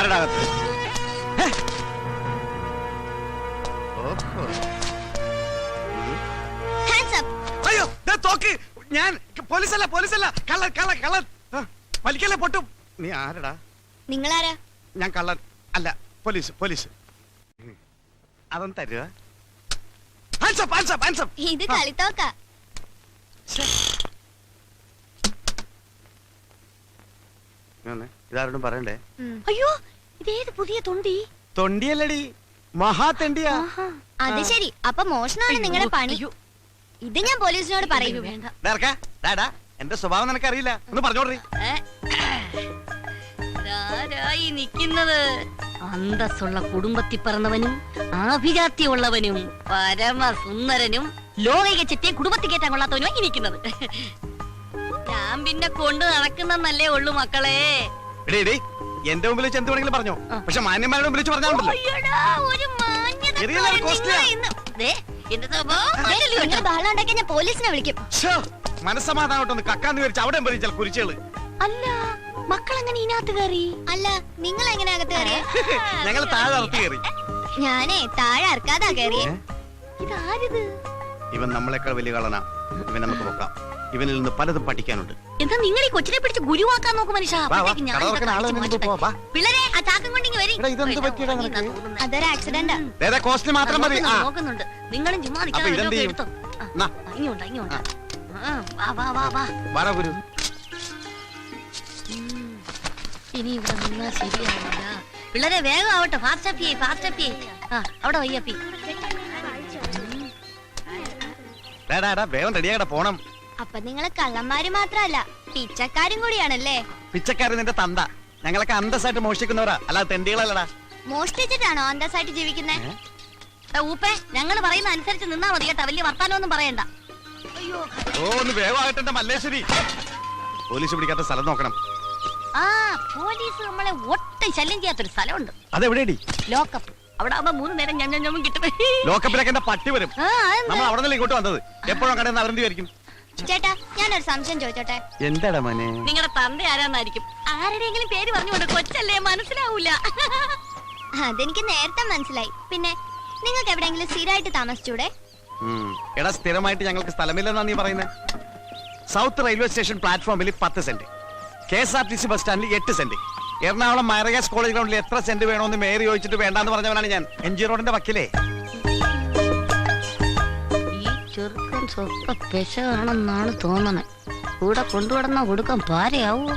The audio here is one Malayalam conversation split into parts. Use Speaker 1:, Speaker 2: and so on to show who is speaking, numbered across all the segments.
Speaker 1: ആരുടാകത്ത്? അയ്യോ തോക്ക്! ഞാൻ പോലീസല്ല കള്ളൻ. വലിക്കല്ലേ പൊട്ടും. നീ ആരടാ?
Speaker 2: നിങ്ങളാരാ?
Speaker 1: ഞാൻ കള്ളൻ അല്ല, പോലീസ്. അതൊന്നും തരുക.
Speaker 2: ഇത് കളിത്തോക്ക.
Speaker 1: ഇതാരോടും പറയണ്ടേ?
Speaker 2: അയ്യോ, ഇതേത് പുതിയ തൊണ്ടി?
Speaker 1: തൊണ്ടിയല്ലടി, മഹാതെണ്ടിയാ.
Speaker 2: അത് ശരി, അപ്പൊ മോഷണമാണ് നിങ്ങളുടെ പണി. ഇത് ഞാൻ പോലീസിനോട് പറയൂ.
Speaker 1: എന്റെ സ്വഭാവം നിനക്കറിയില്ല, ഒന്ന് പറഞ്ഞോടീ.
Speaker 3: നിക്കുന്നത് അന്തസ്സുള്ള കുടുംബത്തിൽ പിറന്നവനും ആഭിജാത്യമുള്ളവനും പരമസുന്ദരനും ലോകൈക ചെറ്റിയെ കുടുംബത്തിൽ കയറ്റാൻ കൊള്ളാത്തവനും ഇരിക്കുന്നത്. ഞാൻ പിന്നെ കൊണ്ട് നടക്കുന്നല്ലേ ഉള്ളു മക്കളെ.
Speaker 1: എന്റെ മുമ്പിൽ വെച്ച് എന്ത് വേണമെങ്കിലും പറഞ്ഞോ, പക്ഷെ മാന്യന്മാരുടെ മുമ്പിൽ വെച്ച് പറഞ്ഞാൽ
Speaker 2: ഞാൻ പോലീസിനെ വിളിക്കും.
Speaker 1: മനസ്സമാധാനോട്ടൊന്ന് കക്കാന്ന് വിചാരിച്ച് അവിടെ വിളിച്ചാൽ കുരിച്ചുകള്.
Speaker 3: അല്ല, മക്കളെങ്ങനെ ഇതിനകത്ത് കയറി?
Speaker 2: അല്ല, നിങ്ങൾ എങ്ങനെ അകത്ത് കയറിയ?
Speaker 1: ഞങ്ങൾ താഴെ ഇറക്കി കയറി.
Speaker 2: ഞാനേ താഴെ ഇറക്കാതാ കയറിയ.
Speaker 3: ഇതാരിത്?
Speaker 1: ഇവൻ നമ്മളെക്കാൾ വലിയ കളനാ. ഇവൻ നമുക്ക് നോക്കാം. ഇവനിൽ നിന്ന് പലതും പഠിക്കാനുണ്ട്.
Speaker 3: എന്താ നിങ്ങൾ ഈ കൊച്ചിനെ പിടിച്ച് ഗുരുവാക്കാൻ നോക്കും മനുഷ്യ?
Speaker 2: പിള്ളേരെ ആ ചാക്കം കൊണ്ടിങ്ങി വരി. അതൊരു ആക്സിഡന്റാ.
Speaker 3: നോക്കുന്നുണ്ട്. നിങ്ങളും ചുമ്മാ എടുത്തോ. ഇങ്ങോട്ടാ. ഇനി ഇവിടെ നിന്നാ ശരിയാവില്ല. പിള്ളേരെ വേഗം ആവട്ടെ. ഫാസ്റ്റ് അപ്പി. അവിടെ വയ്യപ്പി.
Speaker 1: വേഗം റെഡിയാകട്ടെ, പോണം.
Speaker 2: അപ്പൊ നിങ്ങള് കള്ളന്മാര് മാത്രല്ല, പിച്ചക്കാരും കൂടിയാണല്ലേ?
Speaker 1: പിച്ചക്കാരൻ നിന്റെ തന്ത. ഞങ്ങളൊക്കെ അന്തസ്സായിട്ട് മോഷ്ടിക്കുന്നവരാ, അല്ലാതെ തെണ്ടികളല്ലടാ.
Speaker 2: മോഷ്ടിച്ചിട്ടാണോ അന്തസ്സായിട്ട് ജീവിക്കുന്നേ?
Speaker 3: ഊപ്പേ, ഞങ്ങൾ പറയുന്ന അനുസരിച്ച് നിന്നാ മതി കേട്ടാ. വലിയ വർത്താനൊന്നും പറയണ്ട.
Speaker 1: ഒന്ന് വേഗമാകട്ടെ മല്ലേശ്വരി. പോലീസ് പിടിക്കാത്ത സ്ഥലം നോക്കണം.
Speaker 3: പോലീസ് നമ്മളെ ഒട്ടും ശല്യം ചെയ്യാത്തൊരു സ്ഥലമുണ്ട്.
Speaker 1: അതെവിടെയാടി?
Speaker 3: ലോക്കപ്പ്. അവിടെ ആവുമ്പോ 3 നേരം ഞമ്മ കിട്ടും.
Speaker 1: ലോക്കപ്പിലൊക്കെ എന്റെ പട്ടി വരും. നമ്മൾ അവിടെ നിന്ന് ഇങ്ങോട്ട് വന്നത് എപ്പോഴും കടയിൽ നിന്ന് അവരെന്തായിരിക്കും?
Speaker 2: ചേട്ടാ, ഞാനൊരു സംശയം ചോദിച്ചോട്ടെ?
Speaker 1: എന്താടാ മോനെ?
Speaker 3: നിങ്ങളുടെ തന്ത ആരാന്നായിരിക്കും. ആരുടെയെങ്കിലും പേര് പറഞ്ഞുകൊണ്ട് കൊച്ചല്ലേ, മനസ്സിലാവൂല.
Speaker 2: അതെനിക്ക് നേരത്തെ മനസ്സിലായി. പിന്നെ നിങ്ങൾക്ക് എവിടെയെങ്കിലും സ്ഥിരമായിട്ട് താമസിച്ചൂടെ?
Speaker 1: എടാ, സ്ഥിരമായിട്ട് ഞങ്ങൾക്ക് സ്ഥലമില്ലെന്നാ നീ പറയുന്നത്. സൗത്ത് റെയിൽവേ സ്റ്റേഷൻ പ്ലാറ്റ്ഫോമിൽ 10 സെന്റ്, KSRTC ബസ് സ്റ്റാൻഡിൽ 8 സെന്റ്, എറണാകുളം മൈറഗാസ് കോളേജ് ഗ്രൗണ്ടിൽ എത്ര സെന്റ് വേണമെന്ന് മേയർ ചോദിച്ചിട്ട് വേണ്ടാന്ന് പറഞ്ഞവനാണ് ഞാൻ. MG റോഡിന്റെ വക്കിലേ.
Speaker 3: ഈ ചെറുക്കൻ സ്വപ്പ പെശാണെന്നാണ് തോന്നണേ. കൂടെ കൊണ്ടുവടന്ന കൊടുക്കാൻ പാരയാവോ?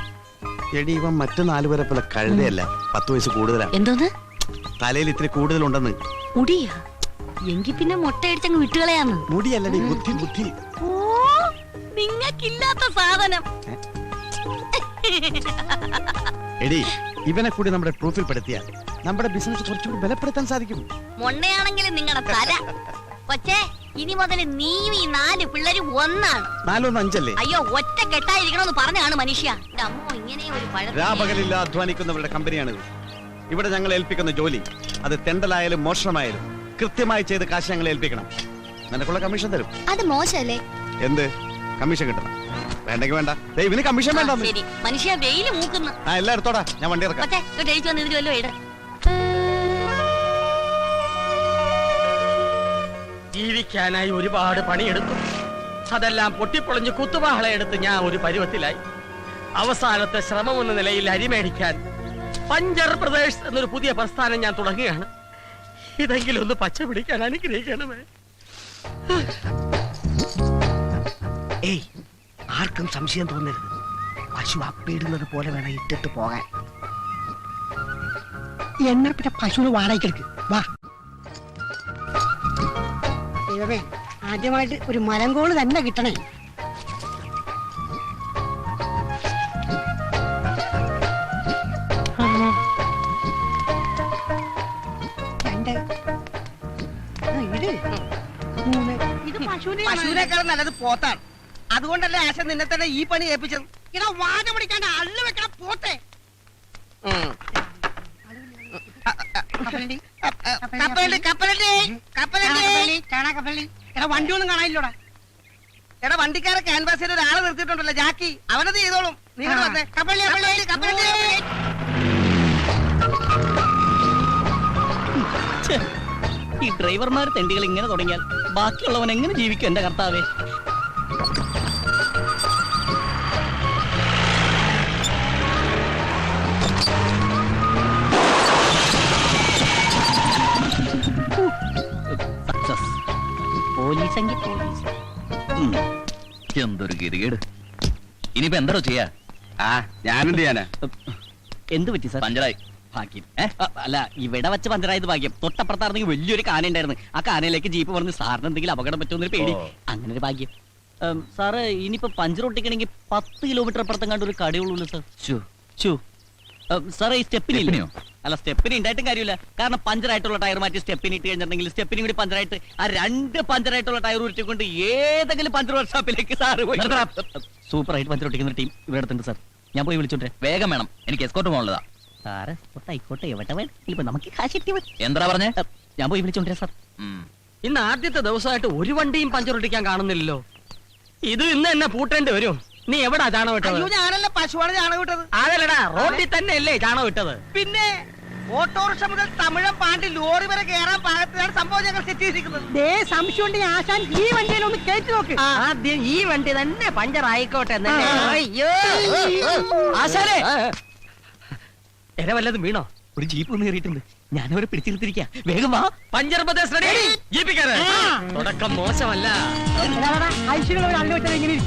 Speaker 1: എടി, ഇവൻ മറ്റു 4 പേരെ പോലെ കഴുതയല്ല, 10 വയസ്സ് കൂടുതലാ.
Speaker 3: എന്തോന്ന്?
Speaker 1: തലയിൽ ഇത്തിരി കൂടുതലുണ്ടെന്ന്.
Speaker 3: മുടിയാ? എങ്കി പിന്നെ മുട്ടയടിച്ചങ്ങ് വിട്ടുകളയാന്ന്.
Speaker 1: മുടിയല്ലടി, ബുദ്ധി.
Speaker 3: ഓ, നിങ്ങൾക്കില്ലാത്ത സാധനം.
Speaker 1: എടി, ഇവനെ കൂടി നമ്മുടെ പ്രൂഫിൽ പെടുത്തിയാൽ നമ്മുടെ ബിസിനസ് കുറച്ചുകൂടി ബലപ്പെടുത്താൻ സാധിക്കും.
Speaker 3: മൊണ്ണയാണെങ്കിലും നിങ്ങളുടെ തല. പക്ഷേ ഇനി മുതൽ നീയും ഈ 4 പിള്ളേരും ഒന്നാണ്.
Speaker 1: 4 1 5 അല്ലേ?
Speaker 3: അയ്യോ, ഒറ്റ കെട്ടായിരിക്കണമെന്ന് പറഞ്ഞാണ് മനുഷ്യ. അമ്മോ, ഇങ്ങനെ ഒരു
Speaker 1: രാപകലില്ല അധ്വാനിക്കുന്നവരുടെ കമ്പനിയാണിത്. ഇവിടെ ഞങ്ങൾ ഏൽപ്പിക്കുന്ന ജോലി, അത് തെണ്ടലായാലും മോഷണമായാലും കൃത്യമായി ചെയ്ത് കാശ് ഞങ്ങൾ ഏൽപ്പിക്കണം. നിനക്കുള്ള കമ്മീഷൻ തരും.
Speaker 2: അത് മോശമല്ലേ?
Speaker 1: എന്ത് കമ്മീഷൻ കിട്ടണം? വേണ്ടെങ്കിൽ വേണ്ട. ഇവന് കമ്മീഷൻ വേണ്ട.
Speaker 3: മനുഷ്യ വെയില് മൂക്കുന്നു.
Speaker 1: എല്ലാം എടുത്തോടാ, ഞാൻ വണ്ടി ഇറക്കാം.
Speaker 4: ജീവിക്കാനായി ഒരുപാട് പണിയെടുത്തു. അതെല്ലാം പൊട്ടിപ്പൊളിഞ്ഞ് കുത്തുവാള എടുത്ത് ഞാൻ ഒരു പരുവത്തിലായി. അവസാനത്തെ ശ്രമം എന്ന നിലയിൽ അരിമേടിക്കാൻ പഞ്ചർ പ്രദേശ് എന്നൊരു പുതിയ പ്രസ്ഥാനം ഞാൻ തുടങ്ങുകയാണ്. ഇതെങ്കിലും ഒന്ന് പച്ച പിടിക്കാൻ അനുഗ്രഹിക്കണമേ.
Speaker 5: ഏയ്, ആർക്കും സംശയം തോന്നരുത്. പശു അപ്പിടുന്നത് പോലെ വേണം ഇട്ടിട്ട് പോകാൻ. എന്നെ പിന്നെ പശുവിന് വാടകയ്ക്കെടുക്ക്. വാ. ദൈവമേ, ആദ്യമായിട്ട് ഒരു മലങ്കോള് തന്നെ കിട്ടണേ.
Speaker 6: പശുവിനേക്കാളും നല്ലത് പോത്താണ്. അതുകൊണ്ടല്ലേ ആശ നിന്നെ തന്നെ ഈ പണി ഏൽപ്പിച്ചത്.
Speaker 5: ഇടാ, വാഴ പിടിക്കാണ്ട് അള്ളു വെക്കാൻ പോട്ടെ. വണ്ടി ഒന്നും കാണാനില്ലോടാ.
Speaker 6: എടാ, വണ്ടിക്കാരെ ക്യാൻവാസിൽ ഒരാളെ നിർത്തിയിട്ടുണ്ടല്ലോ, ജാക്കി. അവനത് ചെയ്തോളും. നിങ്ങൾ വന്നേ. കപ്പലണ്ടി.
Speaker 7: ഈ ഡ്രൈവർമാർ തെണ്ടികൾ ഇങ്ങനെ തുടങ്ങിയാൽ ബാക്കിയുള്ളവൻ എങ്ങനെ ജീവിക്കും എന്റെ കർത്താവേ? സക്സസ്. പോലീസെങ്കിൽ പോലീസ്.
Speaker 8: എന്തൊരു ഗതികേട്. ഇനിയിപ്പോ എന്താണോ ചെയ്യാ?
Speaker 1: ഞാനെന്ത് ചെയ്യാനാ?
Speaker 7: എന്ത് പറ്റി സാർ?
Speaker 8: പഞ്ചറായി.
Speaker 7: ഭാഗ്യം. അല്ല, ഇവിടെ വെച്ച് പഞ്ചറായത് ഭാഗ്യം. തൊട്ടപ്പുറത്താണെങ്കിൽ വലിയൊരു കാന ഉണ്ടായിരുന്നു. ആ കാനയിലേക്ക് ജീപ്പ് പറഞ്ഞ് സാറിന് എന്തെങ്കിലും അപകടം പറ്റുമെന്നൊരു പേടി. അങ്ങനെ ഒരു ഭാഗ്യം. സാറ് ഇനിയിപ്പോ പഞ്ചർ ഒട്ടിക്കണമെങ്കിൽ 10 കിലോമീറ്റർ അപ്പുറത്തും കണ്ട ഒരു കടയുള്ളൂ സാർ. സാറേ, ഈ സ്റ്റെപ്പിനില്ലയോ? അല്ല, സ്റ്റെപ്പിന് ഉണ്ടായിട്ടും കാര്യമില്ല. കാരണം പഞ്ചറായിട്ടുള്ള ടയർ മാറ്റി സ്റ്റെപ്പിന് ഇട്ട് കഴിഞ്ഞിട്ടുണ്ടെങ്കിൽ സ്റ്റെപ്പിനും കൂടി പഞ്ചറായിട്ട് ആ 2 പഞ്ചറായിട്ടുള്ള ടയർ ഉരുട്ടിക്കൊണ്ട് ഏതെങ്കിലും പഞ്ചർ വർക്ക്ഷോപ്പിലേക്ക് സാറ് പോയി. സൂപ്പറായിട്ട് പഞ്ചർ ഒട്ടിക്കുന്ന ടീം ഇവിടെ അടുത്തുണ്ട് സാർ. ഞാൻ പോയി വിളിച്ചോട്ടെ.
Speaker 8: വേഗം വേണം, എനിക്ക് എസ്കോർട്ട് പോകാനുള്ളതാ.
Speaker 7: സാറ് ആയിക്കോട്ടെ, എവിടെ വേണം, നമുക്ക് കാശ് കിട്ടിയ മതി.
Speaker 8: എന്താ പറഞ്ഞേ?
Speaker 7: ഞാൻ പോയി വിളിച്ചോണ്ടിരാ സാർ.
Speaker 4: ഇന്ന് ആദ്യത്തെ ദിവസമായിട്ട് ഒരു വണ്ടിയും പഞ്ചറൊട്ടിക്കാൻ കാണുന്നില്ലല്ലോ. ഇത് ഇന്ന് എന്നെ പൂട്ടേണ്ടി വരും. നീ എവിടാ ചാണകം ഇട്ടത്?
Speaker 6: അയ്യോ, ഞാനല്ല പശുവാണ് ചാണകം ഇട്ടത്.
Speaker 4: അതല്ലടാ, റോഡിൽ തന്നെ അല്ലേ ചാണകം ഇട്ടത്?
Speaker 6: പിന്നെ ഓട്ടോറിക്ഷ മുതൽ തമിഴം പാണ്ടി ലോറി വരെ കയറാൻ പാകത്തിലാണ് സംഭവം ഞങ്ങൾ സെറ്റ് ചെയ്തിരിക്കുന്നത്.
Speaker 3: സംശയം ഉണ്ടെങ്കിൽ ആശാൻ ഈ വണ്ടിയിൽ ഒന്ന് കയറ്റി നോക്ക്.
Speaker 4: ആദ്യം ഈ വണ്ടി തന്നെ പഞ്ചർ ആയിക്കോട്ടെ.
Speaker 3: അയ്യോ,
Speaker 4: ആശാലേ, എര വല്ലതും വീണോ?
Speaker 7: ഒരു ജീപ്പ് ഒന്ന് കയറിയിട്ടുണ്ട്. ഞാനവരെ പിടിച്ചിരുത്തിരിക്കാം. വേഗം വാ.
Speaker 4: Puncture Pradesh ready. ജീപ്പിക്കാരെ തുടക്കം മോശമല്ല.
Speaker 3: ഐശ്വര്യ അള്ളു വെച്ചാൽ ഇങ്ങനെ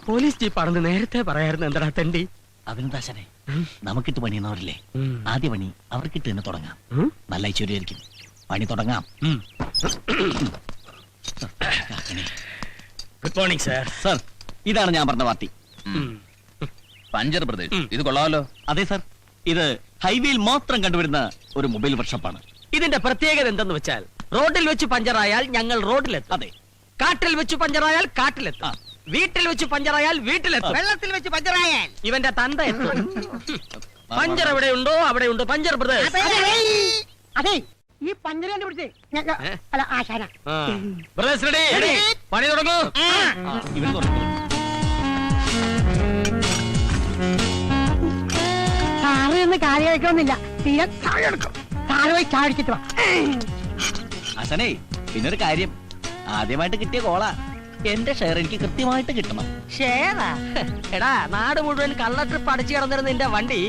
Speaker 4: പോലീസ് ജീപ്പാണെന്ന് നേരത്തെ പറയായിരുന്നു. എന്താ തെണ്ടി?
Speaker 7: അഭിനന്ദാശനെ, നമുക്കിട്ട് പണിയുന്നവരില്ലേ, ആദ്യ പണി അവർക്കിട്ട് തന്നെ തുടങ്ങാം. നല്ല ഐശ്വര്യമായിരിക്കും. പണി തുടങ്ങാം.
Speaker 4: Good morning sir.
Speaker 7: സാർ, ഇതാണ് ഞാൻ പറഞ്ഞ പാർട്ടി.
Speaker 8: പഞ്ചർ പ്രദേശ്, ഇത് കൊള്ളാമല്ലോ.
Speaker 7: അതെ സാർ, ഇത് ഹൈവേയിൽ മാത്രം കണ്ടുവരുന്ന ഒരു മൊബൈൽ വർക്ക്ഷോപ്പാണ്.
Speaker 4: ഇതിന്റെ പ്രത്യേകത എന്തെന്ന് വെച്ചാൽ, റോഡിൽ വെച്ച് പഞ്ചറായാൽ ഞങ്ങൾ റോഡിലെത്തും.
Speaker 7: അതെ.
Speaker 4: കാട്ടിൽ വെച്ച് പഞ്ചറായാൽ കാട്ടിലെത്തും. വീട്ടിൽ വെച്ച് പഞ്ചറായാൽ വീട്ടിലെത്തും.
Speaker 6: വെള്ളത്തിൽ വെച്ച് പഞ്ചറായാൽ
Speaker 4: ഇവന്റെ തന്ത എത്തും. പഞ്ചർ എവിടെയുണ്ടോ അവിടെയുണ്ട് പഞ്ചർ പ്രദേശ്.
Speaker 3: അതെ, ഈ പഞ്ചര കണ്ടുപിടിച്ചേ അല്ല ആശാന.
Speaker 4: പ്രദേശ് റെഡി. പണി തുടങ്ങൂ.
Speaker 7: ഇവർ തുടങ്ങും.
Speaker 3: സാറ് എന്ന് കാര്യം കഴിക്കണമെന്നില്ല. തീരെ ചാടിയെടുക്കും. സാറ് പോയി ചാടിച്ചിട്ട് വാ.
Speaker 7: ആശാനേ, പിന്നൊരു കാര്യം, ആദ്യമായിട്ട് കിട്ടിയ കോളാ. എന്റെ ഷെയർ എനിക്ക് കൃത്യമായിട്ട് കിട്ടണം.
Speaker 4: ഷേറാ? എടാ, നാട് മുഴുവൻ കള്ള ട്രിപ്പ് അടിച്ചു കിടന്നിരുന്ന നിന്റെ വണ്ടി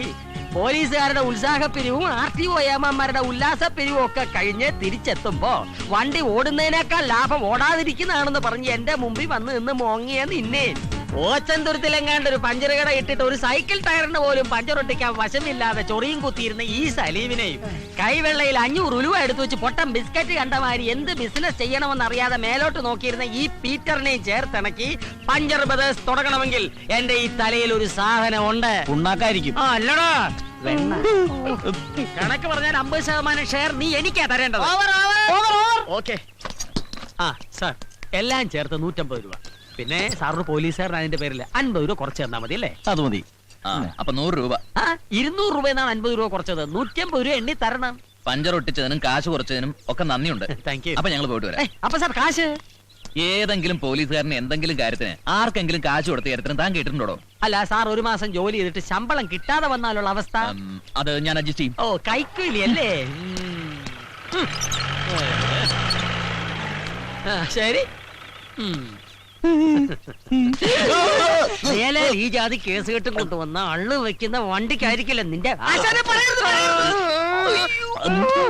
Speaker 4: പോലീസുകാരുടെ ഉത്സാഹപ്പിരിവും RTO ഏമാന്മാരുടെ ഉല്ലാസപ്പിരിവും ഒക്കെ കഴിഞ്ഞ് തിരിച്ചെത്തുമ്പോ വണ്ടി ഓടുന്നതിനേക്കാൾ ലാഭം ഓടാതിരിക്കുന്നതാണെന്ന് പറഞ്ഞ് എന്റെ മുമ്പിൽ വന്ന് നിന്ന് മോങ്ങിയ നിന്നെ ഓച്ചന്തുരത്തിലെങ്ങാണ്ട് ഒരു പഞ്ചർ കട ഇട്ടിട്ട് ഒരു സൈക്കിൾ ടയറിന് പോലും പഞ്ചറൊട്ടിക്കാൻ വശമില്ലാതെ ചൊറിയും കുത്തിയിരുന്ന ഈ സലീമിനെയും കൈവെള്ളയിൽ 500 ഉലുവ എടുത്തു വെച്ച് പൊട്ടം ബിസ്ക്കറ്റ് കണ്ടമാരി എന്ത് ബിസിനസ് ചെയ്യണമെന്ന് അറിയാതെ മേലോട്ട് നോക്കിയിരുന്ന ഈ പീറ്ററിനെയും ചേർത്തിണക്കി പഞ്ചർ ബ്രദേഴ്സ് തുടങ്ങണമെങ്കിൽ എന്റെ ഈ തലയിൽ ഒരു സാധനം ഉണ്ട്.
Speaker 7: ഉണ്ടാക്കായിരിക്കും.
Speaker 4: അല്ലടാ, കണക്ക് പറഞ്ഞാൽ 50% ഷെയർ നീ എനിക്കാ തരേണ്ടത്. ഓക്കെ. ആ സാർ, എല്ലാം ചേർത്ത് 150 രൂപ. പിന്നെ സാറിന് പോലീസുകാരൻ അതിന്റെ പേരിൽ 50 രൂപ കുറച്ച് തന്നാ മതി അല്ലേ?
Speaker 7: അത് മതി.
Speaker 8: അപ്പൊ 100 രൂപ.
Speaker 4: 200 രൂപ എന്നാണ് 50 രൂപ കുറച്ചത്. 150 രൂപ എണ്ണി തരണം.
Speaker 8: പഞ്ചർ ഒട്ടിച്ചതിനും കാശ് കുറച്ചതിനും ഒക്കെ നന്ദിയുണ്ട്.
Speaker 4: Thank you.
Speaker 8: അപ്പൊ ഞങ്ങൾ പോയിട്ട് വരാം.
Speaker 4: അപ്പൊ സാർ കാശ്?
Speaker 8: ഏതെങ്കിലും പോലീസുകാരന് എന്തെങ്കിലും കാര്യത്തിന് ആർക്കെങ്കിലും കാശ് കൊടുത്ത കാര്യത്തിന് താൻ കേട്ടിട്ടുണ്ടോ?
Speaker 4: അല്ല സാർ, ഒരു മാസം ജോലി ചെയ്തിട്ട് ശമ്പളം കിട്ടാതെ വന്നാലുള്ള അവസ്ഥ?
Speaker 8: അത് ഞാൻ അഡ്ജസ്റ്റ് ചെയ്യും.
Speaker 4: ഓ, കൈക്കൂലി അല്ലേ? ശരി. ഈ ജാതി കേസ് കെട്ടും കൊണ്ടുവന്ന അള്ളു വെക്കുന്ന വണ്ടിക്കായിരിക്കില്ല നിന്റെ.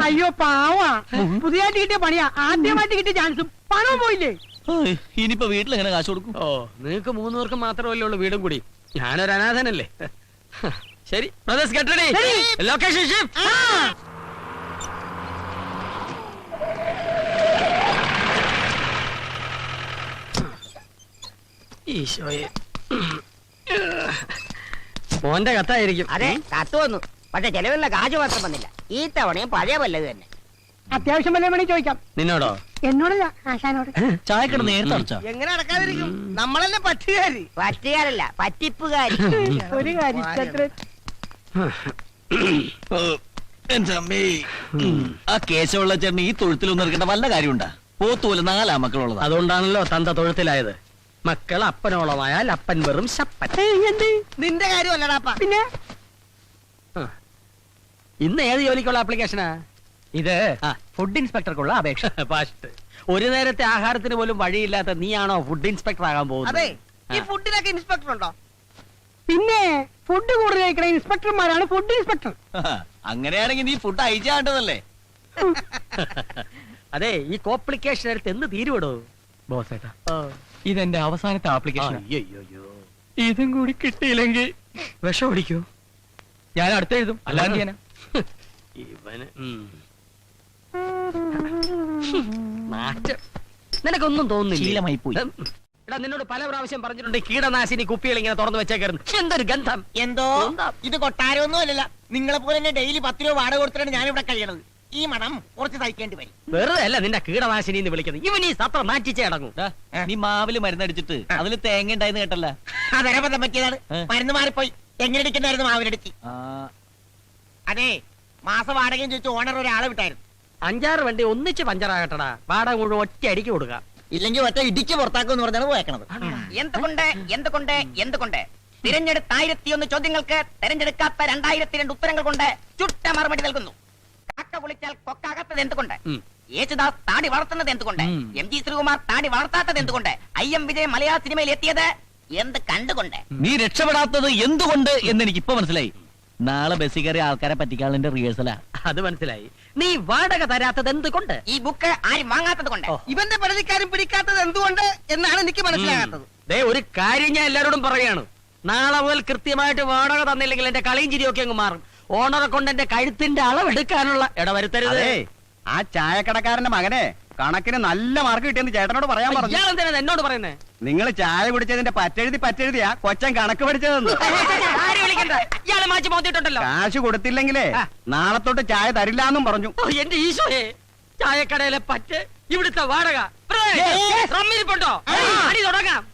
Speaker 3: അയ്യോ പാവാ, പുതിയതായിട്ട് കിട്ടിയ പണിയാ. ആദ്യമായിട്ട് കിട്ടിയ ചാൻസും പണവും പോയില്ലേ?
Speaker 7: ഇനിയിപ്പോ വീട്ടിൽ എങ്ങനെ കാശ് കൊടുക്കും?
Speaker 4: ഓ, നിങ്ങൾക്ക് 3 പേർക്ക് മാത്രമല്ലേ ഉള്ളൂ വീടും കൂടി. ഞാനൊരു അനാഥനല്ലേ. ശരി, brothers get ready. Location shift. ഈശോയെ, മോന്റെ കത്തായിരിക്കും.
Speaker 6: അതെ, കത്ത് വന്നു. പക്ഷെ ചെലവിലുള്ള കാശ് മാത്രം വന്നില്ല. ഈ തവണയും പഴയ വല്ലത് തന്നെ.
Speaker 3: അത്യാവശ്യം വല്ല വേണേ ചോദിക്കാം.
Speaker 4: നിന്നോടോ?
Speaker 3: എന്നോടല്ല, ആശാനോട്.
Speaker 7: ചായക്കട നേരത്തെ അടച്ചാ?
Speaker 6: എങ്ങനെ അടക്കാതിരിക്കും? നമ്മളല്ലേ പറ്റുകാരി. പറ്റുകാരല്ല, പറ്റിപ്പുകാരി.
Speaker 3: ഒരു കാര്യം,
Speaker 7: എന്റെ അമ്മേ, ആ കേശവുള്ള ചേട്ടന് ഈ തൊഴുത്തിലൊന്നും ഇറക്കേണ്ട വല്ല കാര്യമുണ്ടാ? പോത്തുപോലെ 4 മക്കളുള്ളത്.
Speaker 4: അതുകൊണ്ടാണല്ലോ തന്ത തൊഴുത്തിലായത്. മക്കൾ അപ്പനോളമായാൽ അപ്പൻ വെറും ശപ്പൻ.
Speaker 6: നിന്റെ കാര്യമല്ലടാപ്പാ.
Speaker 4: പിന്നെ ഇന്ന് ഏത് ജോലിക്കുള്ള ആപ്ലിക്കേഷനാ ഇത്? ഫുഡ് ഇൻസ്പെക്ടർക്കുള്ള അപേക്ഷ. ഫസ്റ്റ് ഒരു നേരത്തെ ആഹാരത്തിന് പോലും വഴിയില്ലാത്ത നീയാണോ ഫുഡ് ഇൻസ്പെക്ടർ ആകാൻ
Speaker 6: അതെ,
Speaker 4: പോകുന്നത്?
Speaker 6: ഈ ഫുഡിനൊക്കെ ഇൻസ്പെക്ടർ ഉണ്ടോ?
Speaker 5: പിന്നെ ഫുഡ് കൂടുതൽ കഴിക്കണ ഇൻസ്പെക്ടർമാരാണ് ഫുഡ് ഇൻസ്പെക്ടർ.
Speaker 7: അങ്ങനെയാണെങ്കിൽ നീ ഫുഡ് അയച്ചാണ്ടതല്ലേ?
Speaker 4: അതെ, ഈ കോംപ്ലിക്കേഷൻ എടുത്ത് എന്ന് തീരുവിടോ ബോസേട്ടാ?
Speaker 8: ഇതെന്റെ അവസാനത്തെ ആപ്ലിക്കേഷൻ.
Speaker 4: അയ്യോ, ഇതും കൂടി കിട്ടിയില്ലെങ്കിൽ വിഷം പിടിക്കൂ.
Speaker 8: ഞാൻ അടുത്ത് എഴുതും, അല്ലാതെ ഞാനാ.
Speaker 4: ഇവന് നാറ്റം. നിനക്കൊന്നും തോന്നുന്നില്ല?
Speaker 7: ശീലമായി പോയി.
Speaker 4: എടാ, നിന്നോട് പല പ്രാവശ്യം പറഞ്ഞിട്ടുണ്ട് കീടനാശിനി കുപ്പികൾ ഇങ്ങനെ തുറന്നു വെച്ചേക്കായിരുന്നു. എന്തൊരു ഗന്ധം!
Speaker 6: എന്തോ ഇത് കൊട്ടാരമൊന്നും അല്ലല്ല. നിങ്ങളെ പോലെ തന്നെ ഡെയിലി 10 രൂപ വാടക കൊടുത്തിട്ടാണ് ഞാൻ ഇവിടെ കഴിയണത്. ഈ മണം കുറച്ച് സഹിക്കേണ്ടി വരും.
Speaker 4: വെറുതെ അല്ല നിന്റെ കീടനാശിനി എന്ന് വിളിക്കുന്നത്. ഇവൻ ഈ സത്രം മാറ്റിച്ചേ അടങ്ങും.
Speaker 7: ദാ, നീ മാവില് മരുന്നടിച്ചിട്ട് അതില് തേങ്ങ ഉണ്ടായെന്ന് കേട്ടല്ല?
Speaker 6: അതരബദ്ധം പറ്റിയതാണ്. മരുന്ന് മാറിപ്പോയി. എങ്ങനെ ഇടിക്കണ്ടായിരുന്നു മാവിനടിച്ച്. അതെ, മാസ വാടകയും ചോദിച്ചു ഓണർ ഒരാളെ വിട്ടായിരുന്നു.
Speaker 4: 5-6 വണ്ടി ഒന്നിച്ച് പഞ്ചറാകട്ടടാ. വാടക മുഴുവൻ ഒറ്റ അടിക്ക് കൊടുക്കാം.
Speaker 6: ഇല്ലെങ്കിൽ ഒറ്റ ഇടിക്ക് പുറത്താക്കുമെന്ന് പറഞ്ഞാണ് പോയേക്കണത്.
Speaker 9: എന്തുകൊണ്ട് തിരഞ്ഞെടുത്ത 1001 ചോദ്യങ്ങൾക്ക് തെരഞ്ഞെടുക്കാത്ത 2002 ഉത്തരങ്ങൾ കൊണ്ട് ചുട്ട മറുപടി നൽകുന്നു. കാക്ക കുളിച്ചാൽ കൊക്കാകാത്തത് എന്തുകൊണ്ട്? യേശുദാസ് താടി വളർത്തുന്നത് എന്തുകൊണ്ട്? MG ശ്രീകുമാർ താടി വളർത്താത്തത് എന്തുകൊണ്ട്? IM വിജയ് മലയാള സിനിമയിൽ എത്തിയത് എന്ത് കണ്ടുകൊണ്ട്?
Speaker 7: നീ രക്ഷപ്പെടാത്തത് എന്തുകൊണ്ട് എന്ന് എനിക്ക് ഇപ്പൊ മനസ്സിലായി. നാളെ ബസ്സിൽ കയറി ആൾക്കാരെ പറ്റിക്കാനുള്ള റിഹേഴ്സലാ.
Speaker 4: അത് മനസ്സിലായി. നീ വാടക തരാത്തത് എന്തുകൊണ്ട്?
Speaker 9: ഈ ബുക്ക് ആരും വാങ്ങാത്തത് കൊണ്ട്.
Speaker 6: ഇവന്റെ പരാതിക്കാരും പിടിക്കാത്തത് എന്തുകൊണ്ട് എന്നാണ് എനിക്ക് മനസ്സിലാകാത്തത്.
Speaker 4: ദേ, ഒരു കാര്യം ഞാൻ എല്ലാരോടും പറയാണ്. നാളെ മുതൽ കൃത്യമായിട്ട് വാടക തന്നില്ലെങ്കിൽ എന്റെ കളിയും ചിരിയൊക്കെ അങ്ങ് മാറും. ഓണറെ കൊണ്ട് എന്റെ കഴുത്തിന്റെ അളവെടുക്കാനുള്ള ഇടവരുത്തരുത്.
Speaker 1: ആ ചായക്കടക്കാരന്റെ മകനെ കണക്കിന് നല്ല മാർക്ക് കിട്ടിയെന്ന് ചേട്ടനോട് പറയാൻ പറഞ്ഞു.
Speaker 4: ഇയാൾ എന്തിനാ എന്നോട് പറയുന്നേ?
Speaker 1: നിങ്ങൾ ചായ കുടിച്ചതിന്റെ പറ്റെഴുതിയാ കൊച്ചൻ കണക്ക് പഠിച്ചതെന്ന്.
Speaker 4: ആരും വിളിക്കണ്ട. ഇയാളെ മാറ്റി മോത്തിട്ടുണ്ടല്ലോ.
Speaker 1: കാശ് കൊടുത്തില്ലെങ്കിലേ നാളെ തൊട്ട് ചായ തരില്ലാന്നും പറഞ്ഞു.
Speaker 4: ഓ, എന്റെ ഈശോയെ, ചായക്കടയിലെ പറ്റ്, ഇവിടുത്തെ വാടക, റമ്മിരിപ്പുണ്ടോ? അടി തുടങ്ങാം.